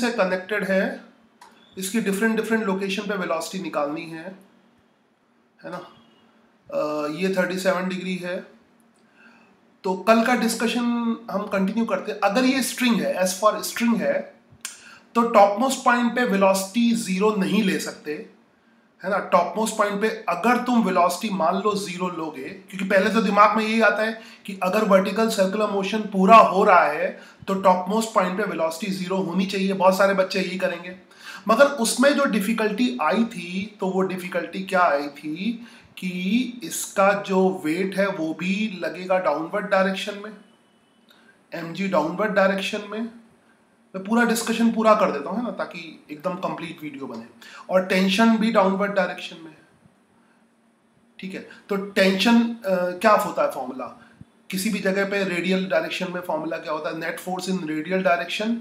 से कनेक्टेड है, इसकी डिफरेंट डिफरेंट लोकेशन पे वेलोसिटी निकालनी है ना। ये 37 डिग्री है। तो कल का डिस्कशन हम कंटिन्यू करते हैं। अगर ये स्ट्रिंग है, एज फॉर स्ट्रिंग है, तो टॉप मोस्ट पॉइंट पे वेलोसिटी 0 नहीं ले सकते, है ना। टॉप मोस्ट पॉइंट पे अगर तुम वेलोसिटी मान लो 0 लोगे, क्योंकि पहले तो दिमाग में यही आता है कि अगर वर्टिकल सर्कुलर मोशन पूरा हो रहा है तो टॉप मोस्ट पॉइंट पे वेलोसिटी 0 होनी चाहिए, बहुत सारे बच्चे यही करेंगे। मगर उसमें जो डिफिकल्टी आई थी, तो वो डिफिकल्टी क्या आई थी कि इसका जो वेट है वो भी लगेगा डाउनवर्ड डायरेक्शन में, mg डाउनवर्ड डायरेक्शन में। मैं पूरा डिस्कशन पूरा कर देता हूँ, है ना, ताकि एकदम कंप्लीट वीडियो बने। और टेंशन भी डाउनवर्ड डायरेक्शन में, ठीक है। तो टेंशन क्या होता है फॉर्मूला, किसी भी जगह पे रेडियल डायरेक्शन में फॉर्मूला क्या होता है, net force in radial direction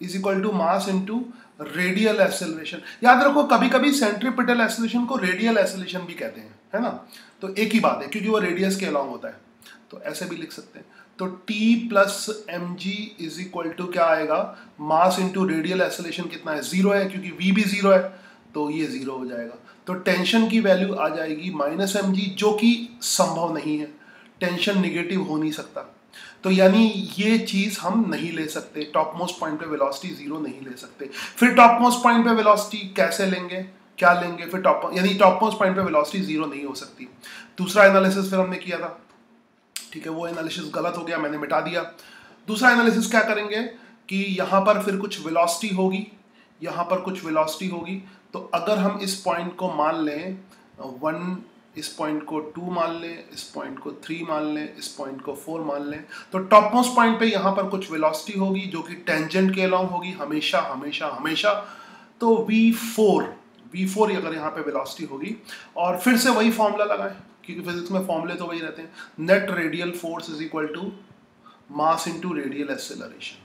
is equal to mass into radial acceleration. याद रखो, कभी कभी सेंट्रीपिटल एक्सेलरेशन को रेडियल एक्सेलरेशन भी कहते हैं, है ना। तो एक ही बात है, क्योंकि वो रेडियस के अलॉन्ग होता है, तो ऐसे भी लिख सकते हैं। तो T plus M G is equal to क्या आएगा, मास इंटू रेडियल एक्सेलरेशन कितना है, 0 है, क्योंकि V भी 0 है, तो ये 0 हो जाएगा। तो टेंशन की वैल्यू आ जाएगी माइनस एम जी, जो कि संभव नहीं है, टेंशन निगेटिव हो नहीं सकता। तो यानी ये चीज हम नहीं ले सकते, टॉप मोस्ट पॉइंट पे वेलोसिटी 0 नहीं ले सकते। फिर टॉप मोस्ट पॉइंट पे वेलोसिटी कैसे लेंगे, क्या लेंगे, फिर यानी टॉप मोस्ट पॉइंट पे वेलोसिटी 0 नहीं हो सकती। दूसरा एनालिसिस फिर हमने किया था, ठीक है, वो एनालिसिस गलत हो गया, मैंने मिटा दिया। दूसरा एनालिसिस क्या करेंगे कि यहाँ पर फिर कुछ वेलोसिटी होगी, यहाँ पर कुछ वेलोसिटी होगी। तो अगर हम इस पॉइंट को मान लें 1, इस पॉइंट को 2 मान लें, इस पॉइंट को 3 मान लें, इस पॉइंट को 4 मान लें, तो टॉप मोस्ट पॉइंट पे यहाँ पर कुछ वेलोसिटी होगी जो कि टेंजेंट के अलॉन्ग होगी हमेशा हमेशा हमेशा। तो V4 अगर यहाँ पे वेलोसिटी होगी, और फिर से वही फॉर्मूला लगाएं, क्योंकि फिजिक्स में फॉर्मूले तो वही रहते हैं, net radial force is equal to mass into radial acceleration,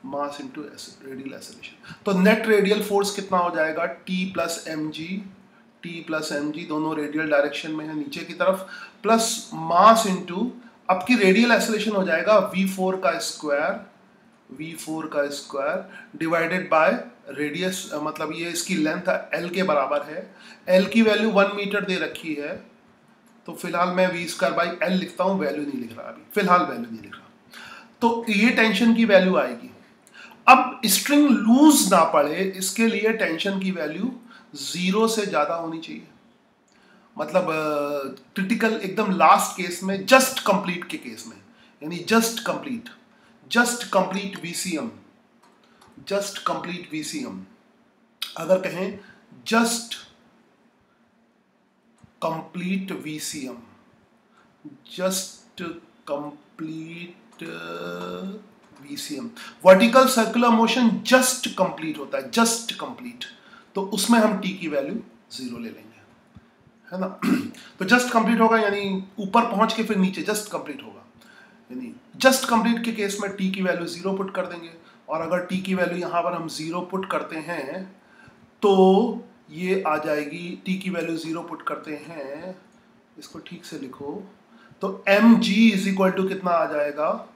mass into radial acceleration. तो नेट रेडियल फोर्स कितना हो जाएगा, T प्लस एम जी, दोनों रेडियल डायरेक्शन में है नीचे की तरफ, प्लस मास इनटू, अब की रेडियल एक्सेलरेशन हो जाएगा V4 का स्क्वायर डिवाइडेड बाय रेडियस, मतलब ये इसकी लेंथ L के बराबर है। L की वैल्यू 1 मीटर दे रखी है, तो फिलहाल मैं V²/L लिखता हूं, वैल्यू नहीं लिख रहा अभी, फिलहाल वैल्यू नहीं लिख रहा। तो ये टेंशन की वैल्यू आएगी। अब स्ट्रिंग लूज ना पड़े, इसके लिए टेंशन की वैल्यू 0 से ज्यादा होनी चाहिए। मतलब क्रिटिकल एकदम लास्ट केस में, जस्ट कंप्लीट के केस में, यानी जस्ट कंप्लीट VCM, अगर कहें just complete VCM, vertical circular motion just complete होता है, जस्ट कंप्लीट, तो उसमें हम T की वैल्यू 0 ले लेंगे, है ना। तो जस्ट कंप्लीट होगा यानी ऊपर पहुंच के फिर नीचे जस्ट कंप्लीट होगा, यानी जस्ट कंप्लीट के केस में T की वैल्यू 0 पुट कर देंगे। और अगर T की वैल्यू यहां पर हम 0 पुट करते हैं तो ये आ जाएगी, T की वैल्यू 0 पुट करते हैं, इसको ठीक से लिखो, तो mg इज इक्वल टू कितना आ जाएगा,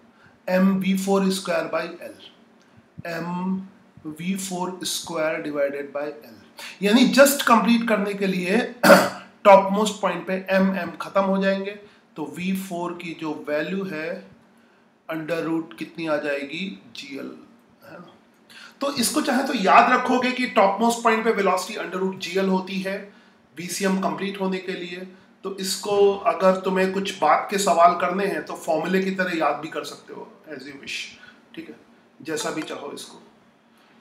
mv4² डिवाइडेड बाय L। यानी जस्ट कंप्लीट करने के लिए टॉप मोस्ट पॉइंट पे m खत्म हो जाएंगे, तो V4 की जो वैल्यू है अंडर रूट कितनी आ जाएगी, GL, है ना। तो इसको चाहे तो याद रखोगे कि टॉप मोस्ट पॉइंट पे वेलोसिटी अंडर रूट GL होती है VCM कंप्लीट होने के लिए। तो इसको अगर तुम्हें कुछ बात के सवाल करने हैं तो फॉर्मूले की तरह याद भी कर सकते हो, एज यू विश, ठीक है, जैसा भी चाहो। इसको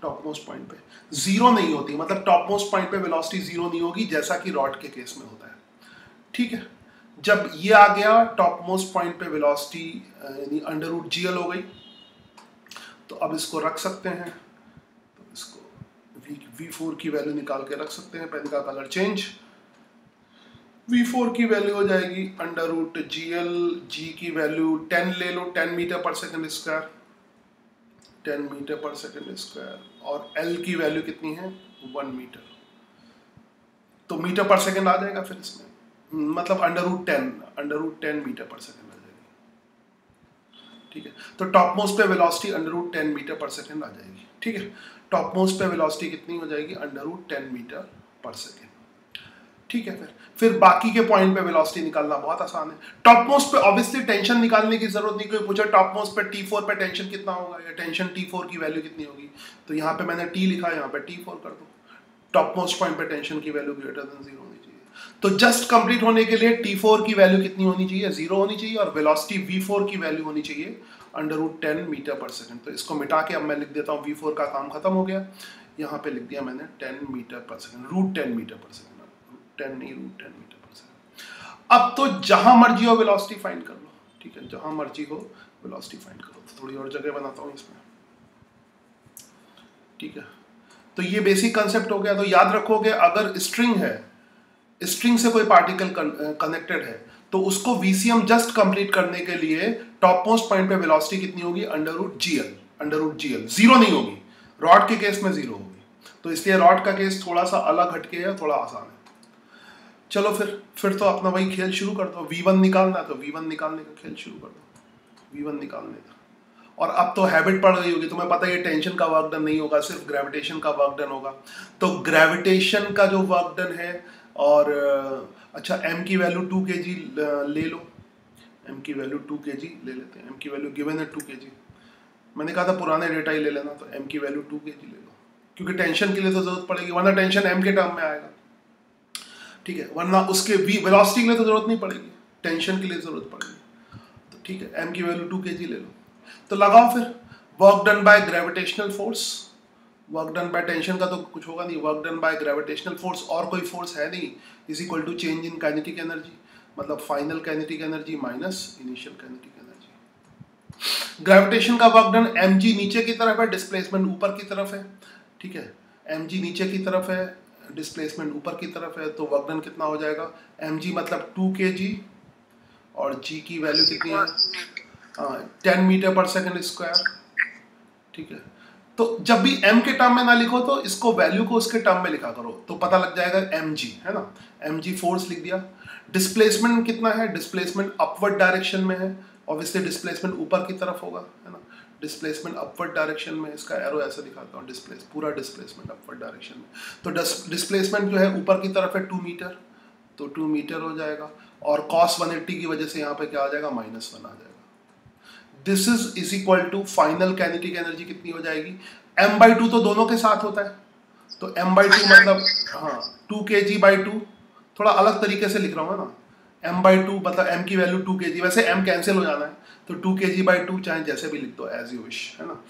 टॉप मोस्ट पॉइंट पे 0 नहीं होती, मतलब टॉप मोस्ट पॉइंट पे वेलोसिटी 0 नहीं होगी, जैसा कि रॉड के केस में होता है, ठीक है। जब ये आ गया टॉप मोस्ट पॉइंट पे वेलोसिटी यानी अंडर रूट GL हो गई, तो अब इसको रख सकते हैं, तो इसको V4 की वैल्यू निकाल के रख सकते हैं, पेन का कलर चेंज। V4 की वैल्यू हो जाएगी अंडर रूट GL, G की वैल्यू 10 ले लो, 10 मीटर पर सेकंड स्क्वायर, 10 मीटर पर सेकंड स्क्वायर, और L की वैल्यू कितनी है, 1 मीटर, तो मीटर पर सेकंड आ जाएगा फिर इसमें, मतलब अंडर रूट 10 मीटर पर सेकंड आ जाएगी, ठीक है। तो टॉप मोस्ट पे वेलोसिटी √10 मीटर पर सेकेंड आ जाएगी, ठीक है। टॉप मोस्ट पे वेलोसिटी कितनी हो जाएगी? √10 मीटर पर सेकेंड, ठीक है। फिर बाकी के पॉइंट पे वेलोसिटी निकालना बहुत आसान है। टॉप मोस्ट पे ऑब्वियसली टेंशन निकालने की जरूरत नहीं, कोई पूछा टॉप मोस्ट पे T4 पे टेंशन कितना होगा या टेंशन T4 की वैल्यू कितनी होगी, तो यहाँ पे मैंने T लिखा, यहाँ पे T4 कर दो। टॉप मोस्ट पॉइंट पे टेंशन की वैल्यू ग्रेटर देन 0 होनी चाहिए। तो जस्ट कंप्लीट होने के लिए T4 की वैल्यू कितनी होनी चाहिए? 0 होनी चाहिए, और वेलोसिटी V4 की वैल्यू होनी चाहिए √10 मीटर पर सेकेंड। तो इसको मिटा के अब मैं लिख देता हूँ, V4 का काम खत्म हो गया, यहाँ पे लिख दिया मैंने 10 मीटर पर सेकेंड, √10 मीटर पर सेकेंड, 10 नहीं √10 मीटर पर सेकेंड। अब तो जहां मर्जी हो वेलोसिटी फाइंड कर लो, ठीक है, जहां मर्जी हो वेलोसिटी फाइंड करो। तो थोड़ी और जगह बनाता हूँ इसमें, ठीक है। तो ये बेसिक कंसेप्ट हो गया। तो याद रखोगे, अगर स्ट्रिंग है, स्ट्रिंग से कोई पार्टिकल कनेक्टेड है, तो उसको VCM जस्ट कंप्लीट करने के लिए टॉप मोस्ट पॉइंट पे वेलोसिटी कितनी होगी? √GL, जीरो नहीं होगी। रॉड के केस में जीरो होगी, तो इसलिए रॉड का केस थोड़ा सा अलग हटके है, थोड़ा आसान है। चलो फिर तो अपना वही खेल शुरू कर दो। V1 निकालना है तो V1 निकालने का खेल शुरू कर दो, V1 निकालने का। और अब तो हैबिट पड़ गई होगी, तुम्हें पता है ये टेंशन का वर्क डन नहीं होगा, सिर्फ ग्रेविटेशन का वर्क डन होगा। तो ग्रेविटेशन का जो वर्क डन है, और अच्छा m की वैल्यू 2 kg ले लो, m की वैल्यू 2 kg ले लेते हैं। m की वैल्यू गिवन है 2 kg, मैंने कहा था पुराने डेटा ही ले लेना, तो m की वैल्यू 2 kg ले लो, क्योंकि टेंशन के लिए तो जरूरत पड़ेगी, वरना टेंशन m के टर्म में आएगा, ठीक है, वरना उसके वेलोसिटी के लिए तो जरूरत नहीं पड़ेगी, टेंशन के लिए जरूरत पड़ेगी। तो ठीक है, m की वैल्यू 2 kg ले लो। तो लगाओ फिर, work done by gravitational force, work done by tension का तो कुछ होगा नहीं, work done by gravitational force, और कोई फोर्स है नहीं, is equal to change in kinetic energy, मतलब final kinetic energy minus initial kinetic energy. Gravitation का वर्क डन mg नीचे की तरफ है, डिस्प्लेसमेंट ऊपर की तरफ है, ठीक है, mg नीचे की तरफ है, डिस्प्लेसमेंट ऊपर की तरफ है, तो वर्क डन कितना हो जाएगा? mg मतलब 2 kg, और g की वैल्यू कितनी है? 10 मीटर पर सेकेंड स्क्वायर, ठीक है। तो जब भी m के टर्म में ना लिखो, तो इसको वैल्यू को उसके टर्म में लिखा करो, तो पता लग जाएगा mg, है ना। mg फोर्स लिख दिया। डिस्प्लेसमेंट कितना है? डिस्प्लेसमेंट अपवर्ड डायरेक्शन में है, ऑब्वियसली डिस्प्लेसमेंट ऊपर की तरफ होगा, है ना। डिस्प्लेसमेंट अपवर्ड डायरेक्शन में, इसका एरो ऐसा दिखाता हूँ, पूरा डिस्प्लेसमेंट अपवर्ड डायरेक्शन में। तो डिस्प्लेसमेंट जो है ऊपर की तरफ है 2 मीटर, तो 2 मीटर हो जाएगा, और cos 180 की वजह से यहाँ पे क्या आ जाएगा? -1 आ जाएगा। This is equal to final kinetic energy कितनी हो जाएगी? m/2 तो दोनों के साथ होता है, तो m/2 मतलब, हाँ, 2 kg/2, थोड़ा अलग तरीके से लिख रहा हूँ ना, m/2 मतलब m की वैल्यू 2 kg, वैसे m कैंसिल हो जाना है, तो 2 kg/2 चाहे जैसे भी लिख दो, एज यू विश, है ना।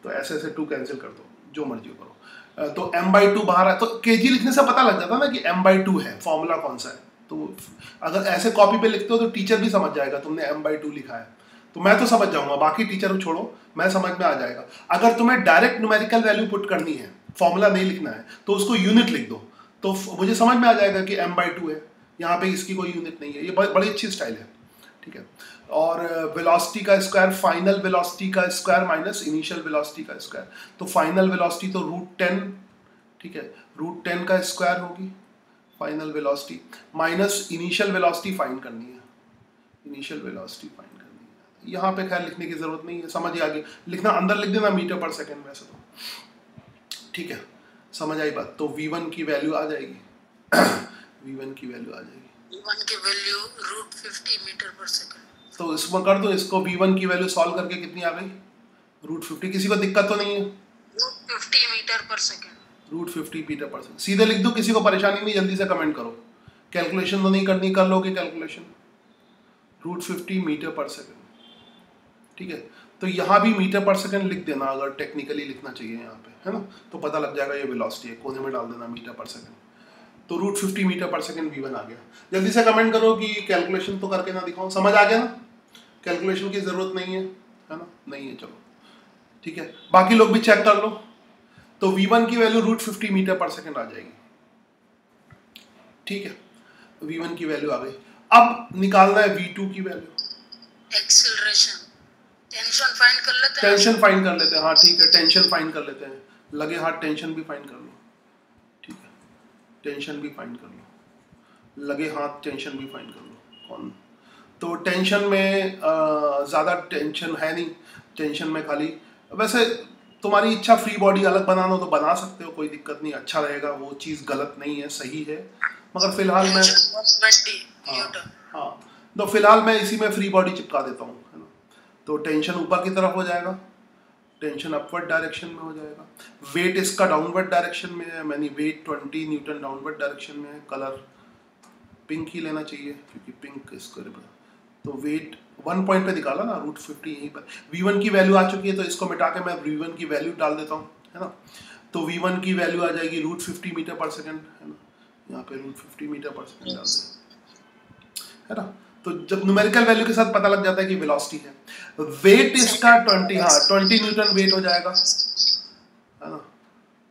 तो ऐसे 2 कैंसिल कर दो, जो मर्जी करो। तो m/2 बाहर है, तो kg लिखने से पता लग जाता है ना कि m/2 है, फॉर्मूला कौन सा है। तो अगर ऐसे कॉपी पे लिखते हो तो टीचर भी समझ जाएगा तुमने m/2 लिखा है, तो मैं तो समझ जाऊंगा, बाकी टीचर को छोड़ो, मैं समझ में आ जाएगा। अगर तुम्हें डायरेक्ट न्यूमेरिकल वैल्यू पुट करनी है, फॉर्मूला नहीं लिखना है, तो उसको यूनिट लिख दो, तो मुझे समझ में आ जाएगा कि m/2 है, यहाँ पे इसकी कोई यूनिट नहीं है। ये बड़ी अच्छी स्टाइल है, ठीक है। और वेलोसिटी का स्क्वायर, फाइनल वेलोसिटी का स्क्वायर माइनस इनिशियल वेलोसिटी का स्क्वायर, तो फाइनल वेलोसिटी तो √10, ठीक है, √10 का स्क्वायर होगी final velocity, minus initial velocity find करनी है, इनिशियल वेलोसिटी फाइंड करनी है। यहाँ पे खैर लिखने की जरूरत नहीं है, समझ ही आ गई, लिखना अंदर लिख देना मीटर पर सेकेंड वैसे तो, ठीक है, समझ आई बात। तो V1 की वैल्यू आ जाएगी V1 की वैल्यू आ जाएगी, V1 की वैल्यू √50 मीटर पर सेकंड। तो इसमें कर दो, इसको V1 की वैल्यू सॉल्व करके कितनी आ गई? √50। किसी को दिक्कत तो नहीं है? √50 मीटर पर सेकंड, √50 मीटर पर सेकंड सीधे लिख दो, किसी को परेशानी नहीं, जल्दी से कमेंट करो, कैलकुलेशन तो नहीं करनी, कर लोगे कैलकुलेशन। √50 मीटर पर सेकंड, ठीक है। तो यहाँ भी मीटर पर सेकंड लिख देना, अगर टेक्निकली लिखना चाहिए यहाँ पे, है ना, तो पता लग जाएगा ये वेलोसिटी है, कोने में डाल देना मीटर पर सेकंड। तो √50 मीटर पर सेकंड V1 आ गया। जल्दी से कमेंट करो कि कैलकुलेशन तो करके ना दिखाओ, समझ आ गया ना, कैलकुलेशन की जरूरत नहीं है ना, नहीं है, चलो ठीक है, बाकी लोग भी चेक कर लो। तो V1 की वैल्यू √50 मीटर पर सेकंड आ जाएगी, ठीक है, V1 की वैल्यू आ गई। अब निकालना है V2 की वैल्यू, एक्सेलरेशन, टेंशन फाइंड कर लेते हैं, टेंशन फाइंड कर लेते हैं, हाँ ठीक है, टेंशन फाइंड कर लेते हैं, लगे हाथ टेंशन भी फाइंड कर लो, ठीक है, टेंशन भी फाइंड कर लो, लगे हाथ टेंशन भी फाइंड कर लो। कौन? तो टेंशन में ज़्यादा टेंशन है नहीं, टेंशन में खाली वैसे तुम्हारी इच्छा फ्री बॉडी अलग बनाना हो तो बना सकते हो, कोई दिक्कत नहीं, अच्छा रहेगा, वो चीज़ गलत नहीं है, सही है। मगर फिलहाल मैं हाँ तो फिलहाल मैं इसी में फ्री बॉडी चिपका देता हूँ, है ना। तो टेंशन ऊपर की तरफ हो जाएगा, टेंशन अपवर्ड डायरेक्शन में हो जाएगा, वेट इसका डाउनवर्ड डायरेक्शन में है, मैंने वेट 20 न्यूटन डाउनवर्ड डायरेक्शन में है, कलर पिंक ही लेना चाहिए क्योंकि पिंक इसको तो वेट 1 पॉइंट पे निकाला ना, √50 यहीं पर। V1 की वैल्यू आ चुकी है तो इसको मिटा के मैं V1 की वैल्यू डाल देता हूँ, है ना। तो V1 की वैल्यू आ जाएगी √50 मीटर पर सेकेंड, है ना, यहाँ पे √50 मीटर पर सेकेंड डाल दें, है ना। तो जब न्यूमेरिकल वैल्यू के साथ पता लग जाता है कि वेलोसिटी है। वेट इसका 20 न्यूटन वेट हो जाएगा, है ना,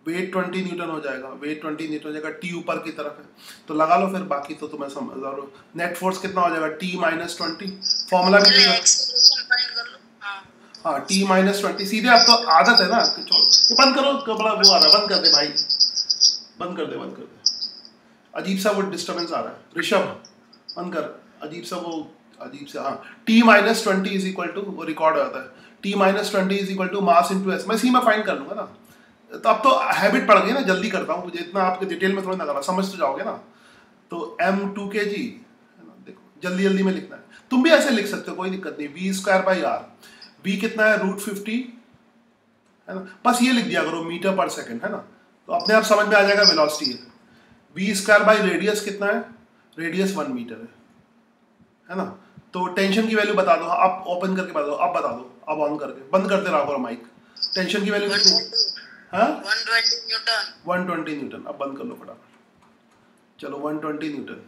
वेट 20 न्यूटन हो जाएगा, वेट 20 न्यूटन हो जाएगा, टी ऊपर की तरफ है तो लगा लो फिर, बाकी तो तुम्हें समझ लो। नेट फोर्स कितना हो जाएगा, T-20, फॉर्मूला भी दिया, हाँ T-20 सीधे। अब तो आदत है ना, ये बंद करो, बड़ा वो आ रहा है, बंद कर दे भाई, बंद कर दे, अजीब सा वो डिस्टर्बेंस आ रहा है, ऋषभ बंद कर, अजीब सा हाँ। T-20 इज इक्वल टू, वो रिकॉर्ड आता है, T-20 is equal to mass into S, मैं इसी में फाइंड कर लूंगा ना। तो अब तो हैबिट पड़ गई ना, जल्दी करता हूँ, मुझे इतना आपके डिटेल में थोड़ा ना करना, समझ तो जाओगे ना। तो m2 kg, है ना, देखो जल्दी में लिखना है, तुम भी ऐसे लिख सकते हो, कोई दिक्कत नहीं, V²/r, V कितना है √50, है ना, बस ये लिख दिया करो मीटर पर सेकेंड, है ना, तो अपने आप समझ में आ जाएगा वेलोसिटी है। V²/रेडियस कितना है, रेडियस 1 मीटर है ना। तो टेंशन की वैल्यू बता दो, आप ओपन करके बता दो, अब बता दो, अब ऑन करके, बंद करते रहो माइक। टेंशन की वैल्यू कितनी है, हाँ 120 न्यूटन, अब बंद कर लो फटाफट। चलो 120 न्यूटन,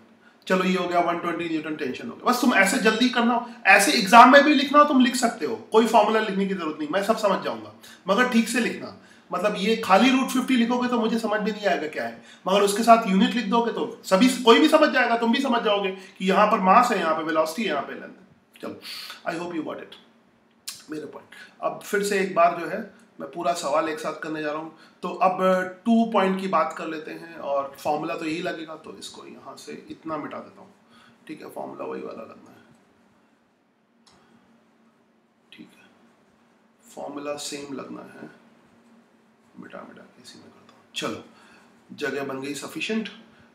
चलो ये हो गया 120 न्यूटन टेंशन हो गया। बस तुम ऐसे जल्दी करना हो, ऐसे एग्जाम में भी लिखना हो तुम लिख सकते हो, कोई फॉर्मूला लिखने की जरूरत नहीं, मैं सब समझ जाऊंगा, मगर ठीक से लिखना। मतलब ये खाली √50 लिखोगे तो मुझे समझ में नहीं आएगा क्या है, मगर उसके साथ यूनिट लिख दोगे तो सभी, कोई भी समझ जाएगा, तुम भी समझ जाओगे कि यहाँ पर मास है, यहाँ पे वेलोसिटी है, यहाँ पे लेंथ। चलो I hope you got it मेरे पॉइंट। अब फिर से एक बार जो है मैं पूरा सवाल एक साथ करने जा रहा हूँ। तो अब 2 पॉइंट की बात कर लेते हैं, और फॉर्मूला तो यही लगेगा, तो इसको यहाँ से इतना मिटा देता हूँ, ठीक है, फॉर्मूला वही वाला लगना है, ठीक है, फॉर्मूला सेम लगना है, मिटा के इसी में करता हूँ। चलो जगह बन गई सफिशिएंट,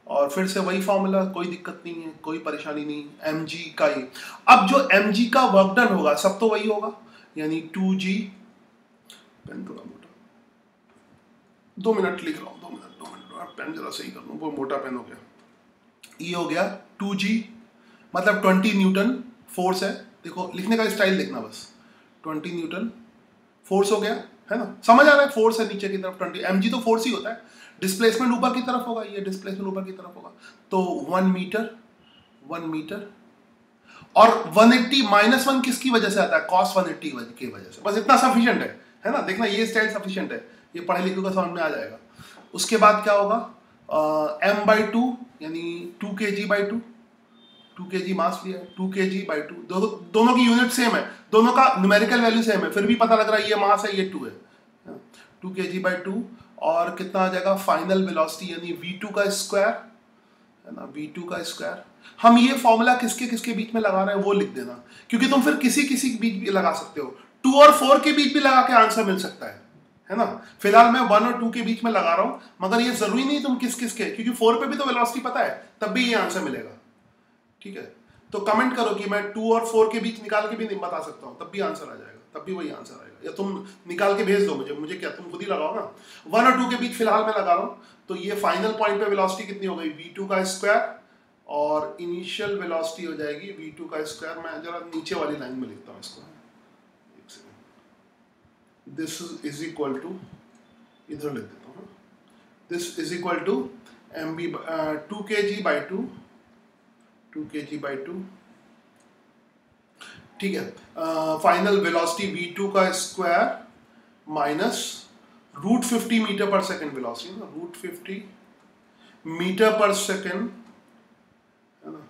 और फिर से वही फॉर्मूला, कोई दिक्कत नहीं है, कोई परेशानी नहीं, mg का ही। अब जो mg का वर्क डन होगा सब तो वही होगा, यानी 2g, पेन थोड़ा मोटा, 2 मिनट लिख रहा हूँ, 2 मिनट, पेन जरा सही कर लूँ, वो मोटा पेन हो गया। ये हो गया 2g, मतलब 20 न्यूटन फोर्स है, देखो लिखने का स्टाइल देखना बस, 20 न्यूटन फोर्स हो गया, है ना, समझ आ रहा है, फोर्स है नीचे की तरफ 20, mg तो फोर्स ही होता है, डिस्प्लेसमेंट ऊपर की तरफ होगा, ये डिस्प्लेसमेंट ऊपर की तरफ होगा, तो 1 मीटर, और 180 -1 किसकी वजह से आता है, cos 180 की वजह से, बस इतना सफिशिएंट है ना, देखना ये स्टाइल सफिशिएंट है, ये पढ़े लिखे को समझ में आ जाएगा। उसके बाद क्या होगा, m/2 यानी 2 kg/2, 2 kg मास लिया, 2 kg/2, दोनों की यूनिट सेम है, दोनों का न्यूमेरिकल वैल्यू सेम है, फिर भी पता लग रहा है ये मास है, ये 2 है, 2 kg/2, और कितना आ जाएगा फाइनल वेलोसिटी, यानी V2 का स्क्वायर, है ना, V2 का स्क्वायर। हम ये फॉर्मूला किसके बीच में लगा रहे हैं वो लिख देना, क्योंकि तुम फिर किसी के बीच भी लगा सकते हो, 2 और 4 के बीच भी लगा के आंसर मिल सकता है ना। फिलहाल मैं 1 और 2 के बीच में लगा रहा हूं, मगर ये जरूरी नहीं तुम किस के, क्योंकि 4 पे भी तो वेलोसिटी पता है, तब भी ये आंसर मिलेगा, ठीक है। तो कमेंट करो कि मैं 2 और 4 के बीच निकाल के भी नहीं बता सकता हूं, तब भी आंसर आ जाएगा, तब भी वही आंसर आएगा, या तुम निकाल के भेज दो मुझे क्या, तुम खुद ही लगाओ ना। 1 और 2 के बीच फिलहाल मैं लगा रहा हूं, तो ये फाइनल पॉइंट पे वेलोसिटी कितनी हो गई, V2 का स्क्वायर, और इनिशियल वेलोसिटी हो जाएगी V2 का स्क्वायर। मैं जरा नीचे वाली लाइन में लिखता हूँ इसको, दिस इज इक्वल टू, इधर लिख देता हूँ, this is equal to mb 2 kg/2, 2 kg/2, ठीक है। फाइनल वेलोसिटी V2 का स्क्वायर माइनस √50 मीटर पर सेकेंड वेलोसिटी, √50 मीटर पर सेकेंड, है ना,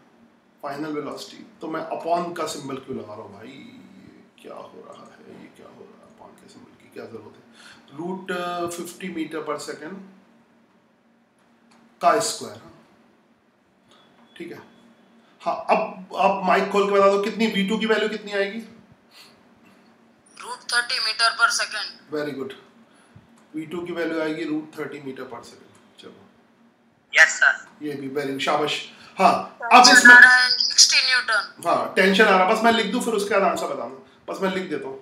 फाइनल वेलोसिटी। तो मैं अपॉन का सिंबल क्यों लगा रहा हूँ भाई, ये क्या हो रहा है, ये क्या हो रहा है, अपॉन के सिंबल की क्या जरूरत है, √50 मीटर पर सेकेंड का स्क्वायर, ठीक है। हाँ, अब आप माइक खोल के बता दो कितनी V2 की वैल्यू कितनी आएगी? √30 मीटर पर सेकंड। वेरी गुड, V2 की वैल्यू आएगी √30 मीटर पर सेकंड। चलो यस सर, ये भी वेरी शाबाश। हाँ अब इसमें 60 न्यूटन। हाँ टेंशन आ रहा, बस मैं लिख दूं फिर उसके बाद आंसर बताना, बस मैं लिख देता हूँ।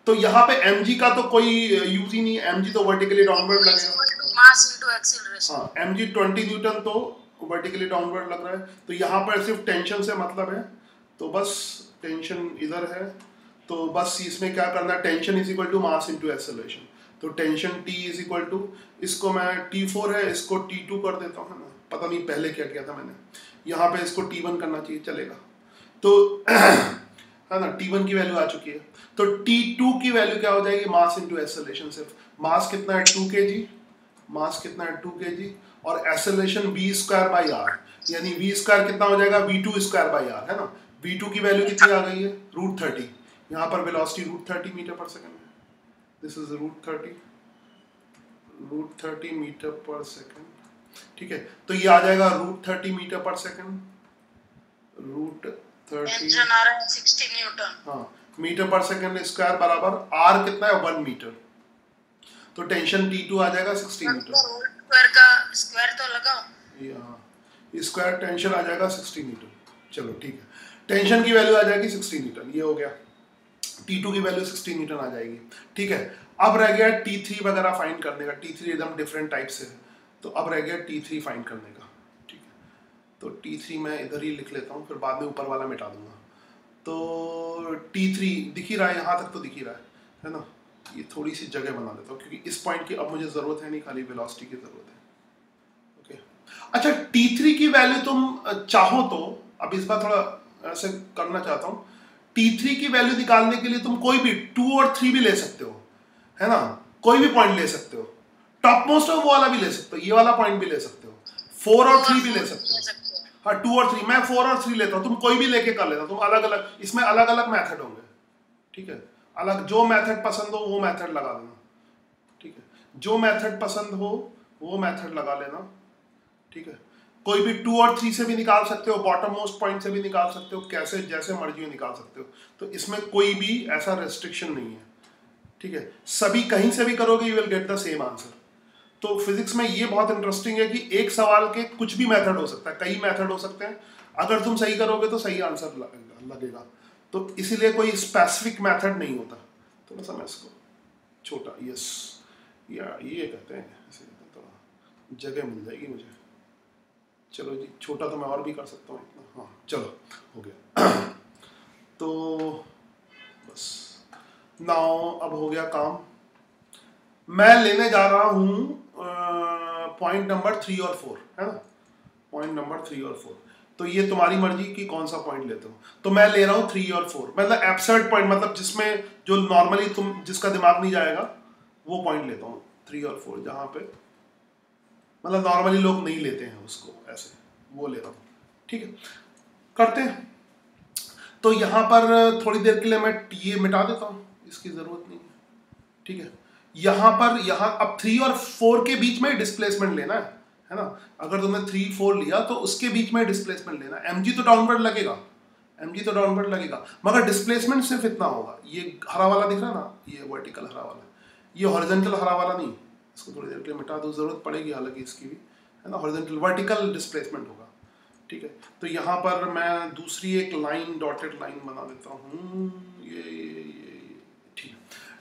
तो यहाँ पे mg का तो कोई यूज ही नहीं है, mg तो वर्टिकली डाउनवर्ड लगेगा। Mass into acceleration. हाँ mg 20 न्यूटन तो वर्टिकली डाउनवर्ड लग रहा है, तो यहाँ पर सिर्फ टेंशन से मतलब है, तो बस टेंशन इधर है, तो बस इसमें क्या करना है, tension is equal to mass into acceleration. तो tension T is equal to, इसको मैं T4 है इसको T2 कर देता हूँ, है ना, पता नहीं पहले क्या किया था मैंने, यहाँ पे इसको T1 करना चाहिए, चलेगा। तो है ना, T1 की वैल्यू आ चुकी है, तो T2 की वैल्यू क्या हो जाएगी, मास इनटू एक्सेलरेशन। सिर्फ मास कितना है 2 kg, मास कितना है 2 kg, और एक्सेलरेशन v²/r, यानी v² कितना हो जाएगा v2²/r, है ना। v2 की वैल्यू कितनी आ गई है √30, यहाँ पर वेलोसिटी √30 मीटर पर सेकंड है, दिस इज √30 मीटर पर सेकंड, ठीक है। तो ये आ जाएगा √30 मीटर पर सेकंड, √30 टेंशन आ रहा है 60 न्यूटन। हाँ मीटर पर सेकंड स्क्वायर बराबर r कितना है 1 मीटर, तो टेंशन T2 आ जाएगा 60 मीटर। स्क्वायर का स्क्वायर तो लगाओ, यहाँ स्क्वायर टेंशन आ जाएगा 60 मीटर। चलो ठीक है, टेंशन की वैल्यू आ जाएगी 60 न्यूटन, ये हो गया। T2 की वैल्यू 60 न्यूटन आ जाएगी, ठीक है। अब रह गया T3 वगैरह फाइंड करने का, T3 एकदम डिफरेंट टाइप से है, तो अब रह गया T3 फाइंड करने का, ठीक है। तो T3 मैं इधर ही लिख लेता हूँ, फिर बाद में ऊपर वाला मिटा दूंगा। तो T3 दिख ही रहा है, यहाँ तक तो दिख ही रहा है ना। ये थोड़ी सी जगह बना देता हूँ क्योंकि इस पॉइंट की अब मुझे ज़रूरत है नहीं, खाली वेलोसिटी की ज़रूरत है, ओके। अच्छा T3 की वैल्यू तुम चाहो तो, अब इस बार थोड़ा ऐसे करना चाहता हूँ, T3 की वैल्यू निकालने के लिए तुम कोई भी 2 और 3 भी ले सकते हो, है ना, कोई भी पॉइंट ले सकते हो, टॉप मोस्ट वो वाला भी ले सकते हो, ये वाला पॉइंट भी ले सकते हो, 4 और 3 भी ले सकते हो। हाँ 2 और 3, मैं 4 और 3 लेता हूँ, तुम कोई भी लेके कर लेना, तुम अलग अलग, इसमें अलग अलग मेथड होंगे, ठीक है। अलग जो मेथड पसंद हो वो मेथड लगा लेना, ठीक है, जो मेथड पसंद हो वो मेथड लगा लेना, ठीक है। कोई भी 2 और 3 से भी निकाल सकते हो, बॉटम मोस्ट पॉइंट से भी निकाल सकते हो, कैसे जैसे मर्जी हो निकाल सकते हो, तो इसमें कोई भी ऐसा रेस्ट्रिक्शन नहीं है, ठीक है। सभी कहीं से भी करोगे you will get the same answer. तो फिजिक्स में ये बहुत इंटरेस्टिंग है कि एक सवाल के कुछ भी मेथड हो सकता है, कई मेथड हो सकते हैं, अगर तुम सही करोगे तो सही आंसर लगेगा, तो इसीलिए कोई स्पेसिफिक मेथड नहीं होता। थोड़ा सा मैं इसको छोटा, यस, या ये कहते हैं, थोड़ा जगह मिल जाएगी मुझे, चलो जी, छोटा तो मैं और भी कर सकता हूँ इतना, हाँ चलो हो गया। तो बस नाउ अब हो गया काम, मैं लेने जा रहा हूँ पॉइंट नंबर 3 और 4, है ना, पॉइंट नंबर 3 और 4, तो ये तुम्हारी मर्जी कि कौन सा पॉइंट लेते हो। तो मैं ले रहा हूँ 3 और 4, मतलब एब्सर्ड पॉइंट, मतलब जिसमें जो नॉर्मली तुम जिसका दिमाग नहीं जाएगा वो पॉइंट लेता हूँ 3 और 4, जहाँ पे मतलब नॉर्मली लोग नहीं लेते हैं उसको ऐसे, वो ले रहा हूँ, ठीक है, करते हैं। तो यहाँ पर थोड़ी देर के लिए मैं ये मिटा देता हूँ, इसकी ज़रूरत नहीं है, ठीक है। यहाँ पर अब 3 और 4 के बीच में डिस्प्लेसमेंट लेना है ना, अगर तुमने 3, 4 लिया तो उसके बीच में डिस्प्लेसमेंट लेना, mg तो डाउनवर्ड लगेगा, mg तो डाउनवर्ड लगेगा, मगर डिस्प्लेसमेंट सिर्फ इतना होगा, ये हरा वाला दिख रहा है ना, ये वर्टिकल हरा वाला, ये हॉरिजॉन्टल हरा वाला नहीं, इसको थोड़ी देर के लिए मिटा दो, जरूरत पड़ेगी हालांकि इसकी भी, है ना, हॉरिजॉन्टल वर्टिकल डिस्प्लेसमेंट होगा, ठीक है। तो यहाँ पर मैं दूसरी एक लाइन, डॉटेड लाइन बना देता हूँ, ये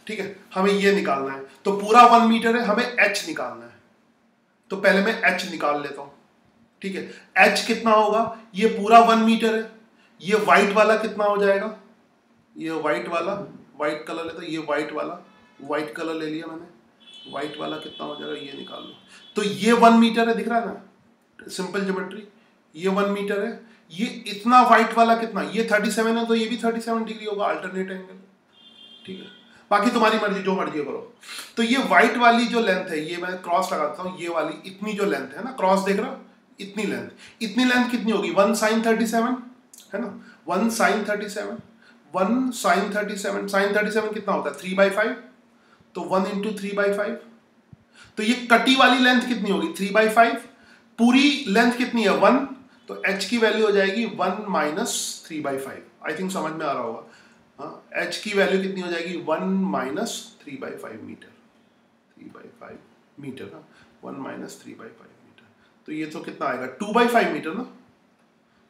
ठीक है, हमें ये निकालना है, तो पूरा 1 मीटर है, हमें h निकालना है, तो पहले मैं h निकाल लेता हूँ, ठीक है। h कितना होगा, ये पूरा 1 मीटर है, ये व्हाइट वाला कितना हो जाएगा, ये व्हाइट वाला, व्हाइट कलर लेता, ये व्हाइट वाला, व्हाइट कलर ले लिया मैंने, व्हाइट वाला कितना हो जाएगा, ये निकाल लो, तो ये 1 मीटर है, दिख रहा है ना, सिंपल ज्योमेट्री, ये 1 मीटर है, ये इतना व्हाइट वाला कितना, ये 37 है, तो ये भी 37 डिग्री होगा, अल्टरनेट एंगल, ठीक है। बाकी तुम्हारी मर्जी, जो मर्जी करो। तो ये व्हाइट वाली जो लेंथ है, ये मैं क्रॉस लगाता हूँ, ये वाली इतनी जो लेंथ है ना, क्रॉस देख रहा, इतनी लेंथ कितनी होगी, 1 sin 37, है ना, 1 sin 37, 1 sin 37, sin 37 कितना होता है 3/5, तो 1 into 3/5, तो ये कटी वाली लेंथ कितनी होगी 3/5, पूरी लेंथ कितनी है 1, तो h की वैल्यू हो जाएगी 1 माइनस 3/5। आई थिंक समझ में आ रहा होगा। हाँ, h की वैल्यू कितनी हो जाएगी 1 माइनस 3/5 मीटर। 3/5 मीटर ना, 1 माइनस 3/5 मीटर। तो ये तो कितना आएगा 2/5 मीटर ना,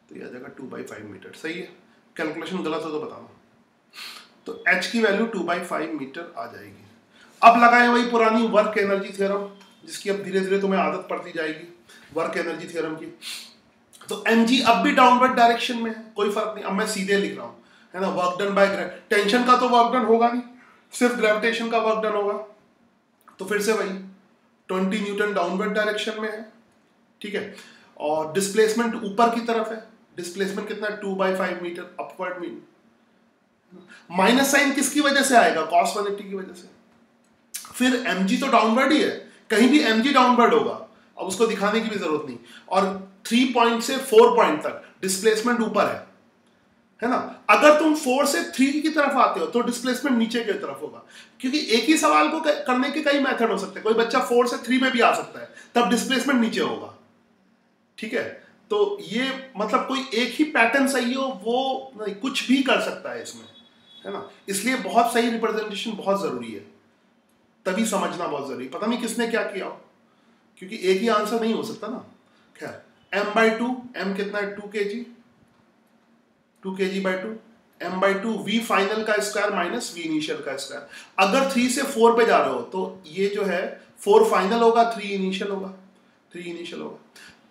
तो ये आ जाएगा 2/5 मीटर। सही है, कैलकुलेशन गलत हो तो बताना। तो h की वैल्यू 2/5 मीटर आ जाएगी। अब लगाएं वही पुरानी वर्क एनर्जी थ्योरम, जिसकी अब धीरे धीरे तुम्हें आदत पड़ती जाएगी वर्क एनर्जी थ्योरम की। तो mg अब भी डाउनवर्ड डायरेक्शन में है, कोई फर्क नहीं। अब मैं सीधे लिख रहा हूं, है ना, वर्क डन बाय टेंशन का तो वर्क डन होगा नहीं, सिर्फ ग्रेविटेशन का वर्क डन होगा। तो फिर से वही 20 न्यूटन डाउनवर्ड डायरेक्शन में है, ठीक है। और डिस्प्लेसमेंट ऊपर की तरफ है, डिस्प्लेसमेंट कितना है 2/5 मीटर अपवर्ड मीन। माइनस साइन किसकी वजह से आएगा, cos 180 की वजह से। फिर mg तो डाउनवर्ड ही है, कहीं भी mg डाउनवर्ड होगा, अब उसको दिखाने की भी जरूरत नहीं। और 3 पॉइंट से 4 पॉइंट तक डिस्प्लेसमेंट ऊपर है ना। अगर तुम 4 से 3 की तरफ आते हो तो डिस्प्लेसमेंट नीचे की तरफ होगा, क्योंकि एक ही सवाल को करने के कई मेथड हो सकते हैं। कोई बच्चा 4 से 3 में भी आ सकता है, तब डिस्प्लेसमेंट नीचे होगा, ठीक है। तो ये मतलब कोई एक ही पैटर्न सही हो वो नहीं, कुछ भी कर सकता है इसमें, है ना। इसलिए बहुत सही रिप्रेजेंटेशन बहुत जरूरी है, तभी समझना बहुत जरूरी। पता नहीं किसने क्या किया हो, क्योंकि एक ही आंसर नहीं हो सकता ना। खैर m/2, m कितना है 2 kg, 2 kg/2, m/2 v final का स्क्वायर माइनस v इनिशियल का स्क्वायर। अगर 3 से 4 पे जा रहे हो तो ये जो है 4 फाइनल होगा, 3 इनिशियल होगा, 3 इनिशियल होगा।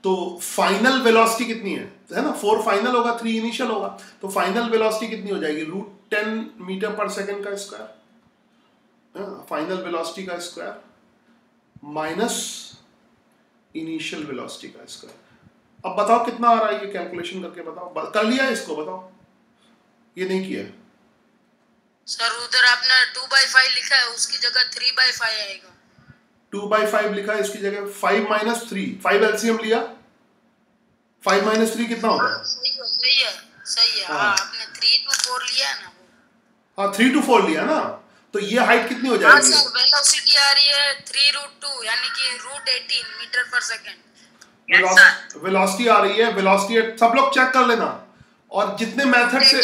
तो फाइनल वेलोसिटी कितनी है ना, 4 फाइनल होगा, 3 इनिशियल होगा। तो फाइनल वेलोसिटी कितनी हो जाएगी √10 मीटर पर सेकेंड का स्क्वायर, फाइनल वेलोसिटी का स्क्वायर माइनस इनिशियल वेलोसिटी का स्क्वायर। अब बताओ कितना आ रहा है, ये कैलकुलेशन करके बताओ। कर लिया इसको, बताओ। ये नहीं किया सर, उधर आपने 2/5 लिखा है, उसकी जगह 3/5 आएगा। 2/5 लिखा है, इसकी जगह 5 माइनस 3, 5 एलसीएम लिया, 5 माइनस 3 कितना होता है? सही है, सही है, सही है। हाँ, आपने 3 to 4 लिया ना। हाँ 3 to 4 लिया ना, तो ये हाइट कितनी हो हाँ जाएगी? सर, वेलोसिटी आ रही है 3√2 यानी कि √18 मीटर पर सेकेंड। वेलोसिटी आ रही है, वेलोसिटी सब लोग चेक कर लेना। और जितने मेथड से,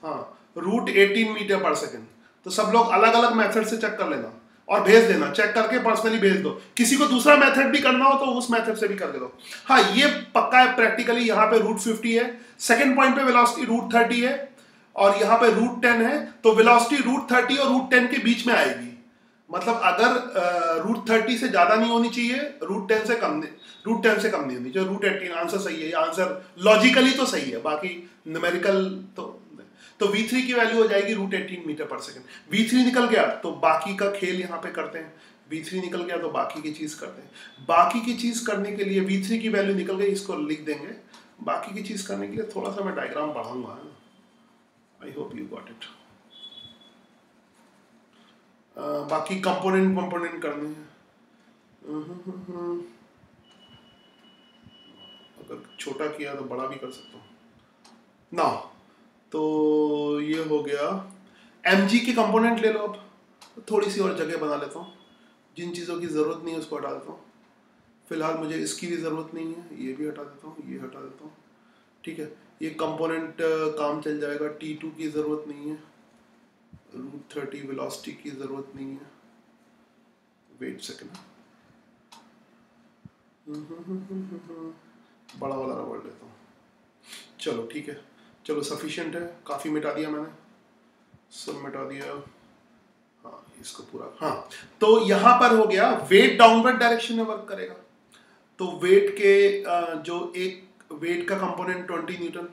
हाँ √18 मीटर पर सेकेंड, तो सब लोग अलग अलग मेथड से चेक कर लेना और भेज देना, चेक करके पर्सनली भेज दो। किसी को दूसरा मेथड भी करना हो तो उस मेथड से भी कर दो। हाँ ये पक्का है प्रैक्टिकली, यहाँ पे √50 है, सेकंड पॉइंट पे वेलोसिटी √30 है, और यहाँ पे √10 है। तो वेलोसिटी √30 और √10 के बीच में आएगी। मतलब अगर √30 से ज्यादा नहीं होनी चाहिए, √10 से कम नहीं होनी चाहिए, √18 आंसर सही है। आंसर लॉजिकली तो सही है, बाकी न्यूमेरिकल तो v3 की वैल्यू हो जाएगी √18 मीटर पर सेकेंड। v3 निकल गया तो बाकी का खेल यहाँ पे करते हैं। v3 निकल गया तो बाकी की चीज करते हैं। बाकी की चीज करने के लिए v3 की वैल्यू निकल गई, इसको लिख देंगे। बाकी की चीज करने के लिए थोड़ा सा मैं डायग्राम बढ़ाऊंगा, I hope you got it. बाकी कंपोनेंट करने हैं। अगर छोटा किया तो बड़ा भी कर सकता हूँ ना। तो ये हो गया। mg के कंपोनेंट ले लो। अब थोड़ी सी और जगह बना लेता हूँ, जिन चीज़ों की ज़रूरत नहीं है उसको हटा देता हूँ। फिलहाल मुझे इसकी भी ज़रूरत नहीं है, ये भी हटा देता हूँ, ये हटा देता हूँ, ठीक है। ये कंपोनेंट काम चल जाएगा। t2 की ज़रूरत नहीं है, √30 वेलोसिटी की ज़रूरत नहीं है। वेट सेकेंड, बड़ा वाला रबड़ लेता हूँ। चलो ठीक है, चलो सफिशिएंट है, काफ़ी मिटा दिया मैंने, सब मिटा दिया। हाँ इसको पूरा, हाँ तो यहाँ पर हो गया वेट डाउनवर्ड डायरेक्शन में वर्क करेगा। तो वेट के जो एक वेट का कंपोनेंट 20 न्यूटन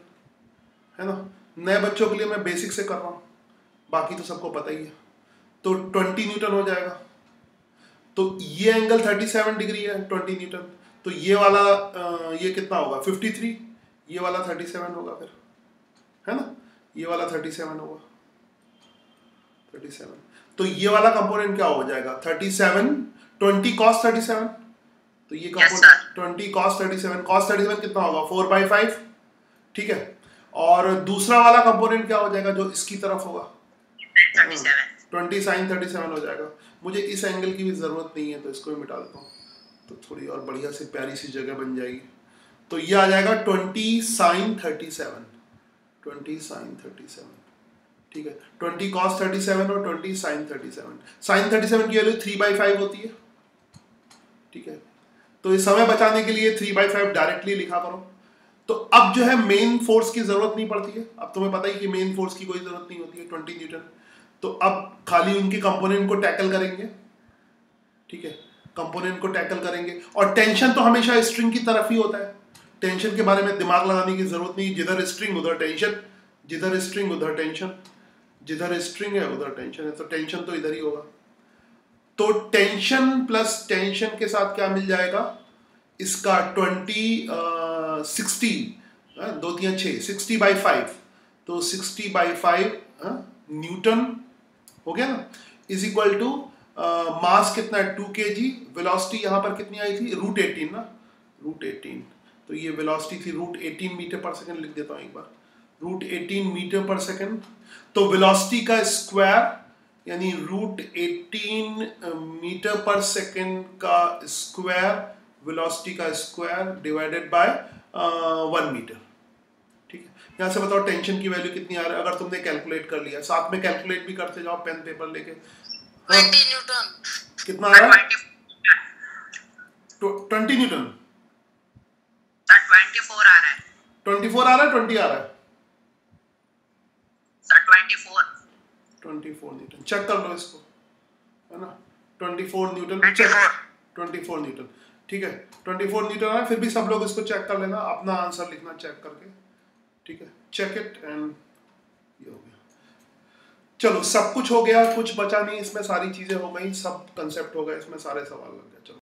है ना। नए बच्चों के लिए मैं बेसिक से कर रहा हूँ, बाकी तो सबको पता ही है। तो 20 न्यूटन हो जाएगा। तो ये एंगल 37 डिग्री है, 20 न्यूटन। तो ये वाला ये कितना होगा 53, ये वाला 37 होगा फिर, है ना। ये वाला 37 होगा, 37। तो ये वाला कंपोनेंट क्या हो जाएगा 37, 20 cos 37। तो ये कंपोनेंट 20 cos 37, cos 37 कितना होगा 4/5, ठीक है। और दूसरा वाला कंपोनेंट क्या हो जाएगा जो इसकी तरफ होगा 20 sin 37 हो जाएगा। मुझे इस एंगल की भी जरूरत नहीं है तो इसको भी मिटा देता हूँ, तो थोड़ी और बढ़िया से प्यारी सी जगह बन जाएगी। तो ये आ जाएगा 20 sin 37, 20 sin 37, ठीक है। 20 cos 37 और 20 sin 37। sin 37 की वैल्यू 3/5 होती है, ठीक है। तो इस समय बचाने के लिए 3/5 डायरेक्टली लिखा करो। तो अब जो है मेन फोर्स की जरूरत नहीं पड़ती है, अब तुम्हें पता ही कि मेन फोर्स की कोई जरूरत नहीं होती है 20 न्यूटन। तो अब खाली उनके कंपोनेंट को टैकल करेंगे, ठीक है, कंपोनेंट को टैकल करेंगे। और टेंशन तो हमेशा स्ट्रिंग की तरफ ही होता है, टेंशन के बारे में दिमाग लगाने की जरूरत नहीं, जिधर स्ट्रिंग उधर टेंशन, जिधर स्ट्रिंग उधर टेंशन, जिधर स्ट्रिंग है उधर टेंशन है, तो टेंशन तो इधर ही होगा। तो टेंशन प्लस टेंशन के साथ क्या मिल जाएगा इसका 60 दो तिया 6 60/5, तो 60/5 न्यूटन हो गया ना, इज इक्वल टू मास कितना है 2 kg, वेलोसिटी यहाँ पर कितनी आई थी √18 ना, √18, तो ये वेलोसिटी थी √18 मीटर पर सेकंड, लिख देता हूँ एक बार, √18 मीटर पर सेकंड। तो वेलोसिटी का स्क्वायर यानी √18 मीटर पर सेकंड का स्क्वायर, वेलोसिटी का स्क्वायर डिवाइडेड बाय 1 मीटर, ठीक है। यहाँ से बताओ टेंशन की वैल्यू कितनी आ रही है, अगर तुमने कैलकुलेट कर लिया, साथ में कैलकुलेट भी करते जाओ पेन पेपर लेके। 20 न्यूटन। कितना आ रहा है 20 न्यूटन, 24 आ रहा है, 24 आ रहा है 20 आ रहा है, 24 न्यूटन, चेक कर लो इसको, है ना, 24 न्यूटन, 24 न्यूटन, ठीक है, 24 न्यूटन है। फिर भी सब लोग इसको चेक कर लेना, अपना आंसर लिखना चेक करके, ठीक है, चेक इट एंड ये हो गया। चलो सब कुछ हो गया, कुछ बचा नहीं इसमें, सारी चीजें हो गई, सब कंसेप्ट हो गए इसमें, सारे सवाल लग गए। चलो।